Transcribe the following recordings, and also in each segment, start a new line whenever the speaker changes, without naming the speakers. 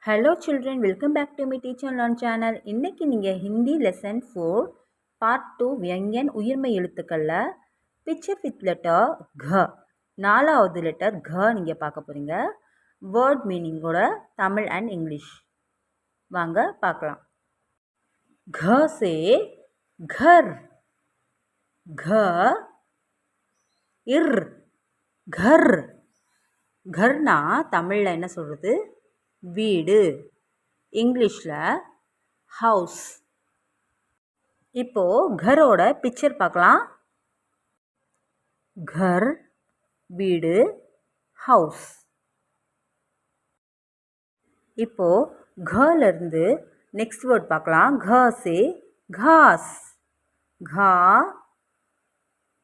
Hello children, welcome back to my Teach and Learn channel. இன்னைக்கு நீங்கள் Hindi lesson 4 part 2 வியங்கன் உயிர்மை எழுத்துக்களில் picture with letter घ நாலாவது லெட்டர் घ நீங்கள் பார்க்க போகிறீங்க. வேர்ட் மீனிங்கோட தமிழ் அண்ட் இங்கிலீஷ் வாங்க பார்க்கலாம். घ से घर, घ इर घर. घरना தமிழில் என்ன சொல்கிறது? வீடு, இங்கிலீஷில் ஹவுஸ். இப்போது घरोட பிக்சர் பார்க்கலாம். घर வீடு, ஹவுஸ். இப்போது घலேருந்து நெக்ஸ்ட் வேர்ட் பார்க்கலாம். घ से घास, घा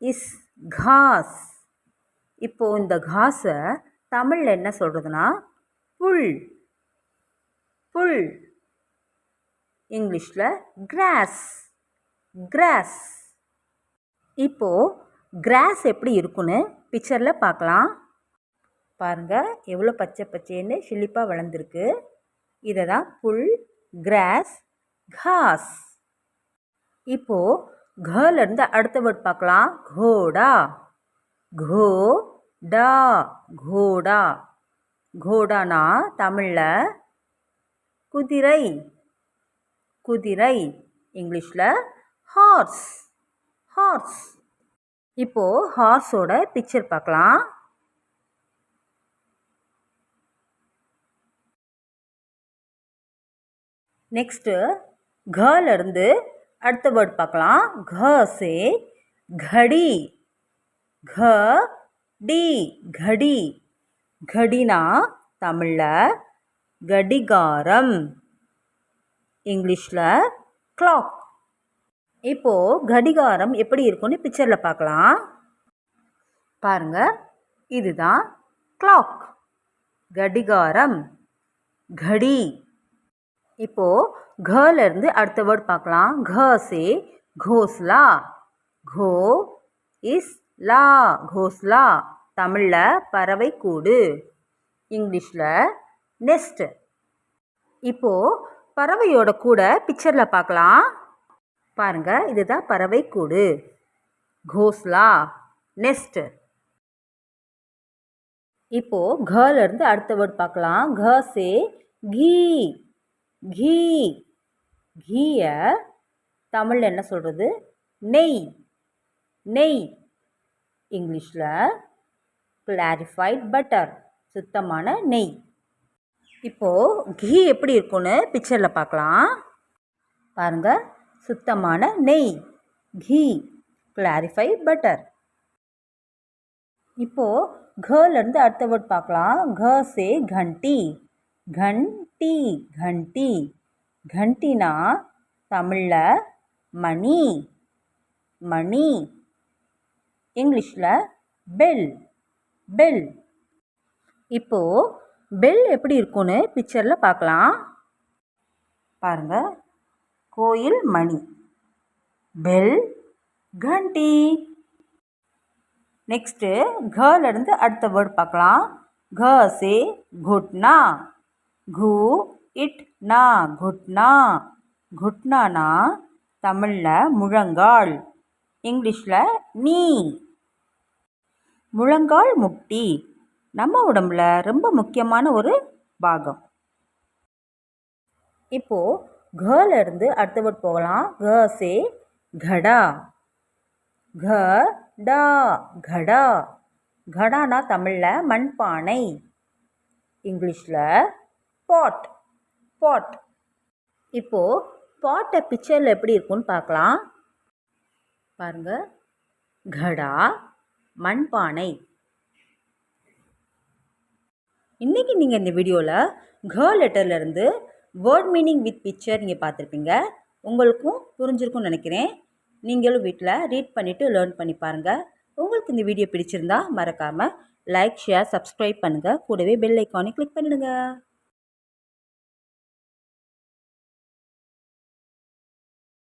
இஸ் घास. இப்போது இந்த घाஸை தமிழில் என்ன சொல்கிறதுனா புல், புல். இங்கிலீஷில் கிராஸ், கிராஸ். இப்போது கிராஸ் எப்படி இருக்குன்னு பிக்சரில் பார்க்கலாம். பாருங்கள் எவ்வளோ பச்சை பச்சைன்னு செழிப்பாக வளர்ந்துருக்கு. இதை தான் புல், கிராஸ், घास. இப்போது घலேருந்து அடுத்த வேர்ட் பார்க்கலாம். घोड़ा, घोड़ा, घोड़ा. घोड़ाना தமிழில் குதிரை, குதிரை. இங்கிலீஷில் ஹார்ஸ், ஹார்ஸ். இப்போது ஹார்ஸோட பிக்சர் பார்க்கலாம். நெக்ஸ்ட்டு घலேருந்து அடுத்த வேர்ட் பார்க்கலாம். घ से घड़ी, घड़ी, घड़ी. घड़ीना தமிழில் கடிகாரம், இங்கிலீஷில் கிளாக். இப்போது கடிகாரம் எப்படி இருக்குன்னு பிக்சரில் பார்க்கலாம். பாருங்கள் இதுதான் கிளாக், கடிகாரம், घड़ी. இப்போது घலேருந்து அடுத்த வேர்ட் பார்க்கலாம். घ से घोसला, घो இஸ் லா, घोसला. தமிழில் பறவை கூடு, இங்கிலீஷில் நெஸ்ட். இப்போது பறவையோட கூட பிக்சரில் பார்க்கலாம். பாருங்கள் இதுதான் பறவை கூடு, घोसला, நெஸ்ட். இப்போது घலேருந்து அடுத்த வேர்ட் பார்க்கலாம். घ से घी, घी. घीயை தமிழில் என்ன சொல்கிறது? நெய், நெய். இங்கிலீஷில் கிளாரிஃபைட் பட்டர், சுத்தமான நெய். இப்போது घी எப்படி இருக்குன்னு பிக்சரில் பார்க்கலாம். பாருங்கள் சுத்தமான நெய், घी, கிளாரிஃபைட் பட்டர். இப்போது घலேருந்து அடுத்த வேர்ட் பார்க்கலாம். घ से घंटी, घंटी, घंटी. घंटीना தமிழில் மணி, மணி. இங்கிலீஷில் பெல், பெல். இப்போது பெல் எப்படி இருக்குன்னு பிக்சரில் பார்க்கலாம். பாருங்கள் கோயில் மணி, பெல், घंटी. நெக்ஸ்ட்டு घலேருந்து அடுத்த வேர்ட் பார்க்கலாம். घ से घुटना, घू இட் நா, घुटना. घुटनाना தமிழில் முழங்கால், இங்கிலீஷில் நீ. முழங்கால் முட்டி நம்ம உடம்புல ரொம்ப முக்கியமான ஒரு பாகம். இப்போது घலேருந்து அடுத்த வேர்ட் போகலாம். घ से घड़ा, घड़ा, घड़ा. घड़ाना தமிழில் மண்பானை, இங்கிலீஷில் பாட், பாட். இப்போது பாட்டை பிக்சரில் எப்படி இருக்குன்னு பார்க்கலாம். பாருங்கள் घड़ा, மண்பானை. இன்றைக்கி நீங்கள் இந்த வீடியோவில் घ லெட்டர்லேருந்து வேர்ட் மீனிங் வித் பிக்சர் நீங்கள் பார்த்துருப்பீங்க. உங்களுக்கும் புரிஞ்சிருக்கும்னு நினைக்கிறேன். நீங்களும் வீட்டில் ரீட் பண்ணிவிட்டு லேர்ன் பண்ணி பாருங்கள். உங்களுக்கு இந்த வீடியோ பிடிச்சிருந்தா மறக்காமல் லைக், ஷேர், சப்ஸ்கிரைப் பண்ணுங்கள். கூடவே பெல் ஐக்கானை கிளிக் பண்ணிடுங்க.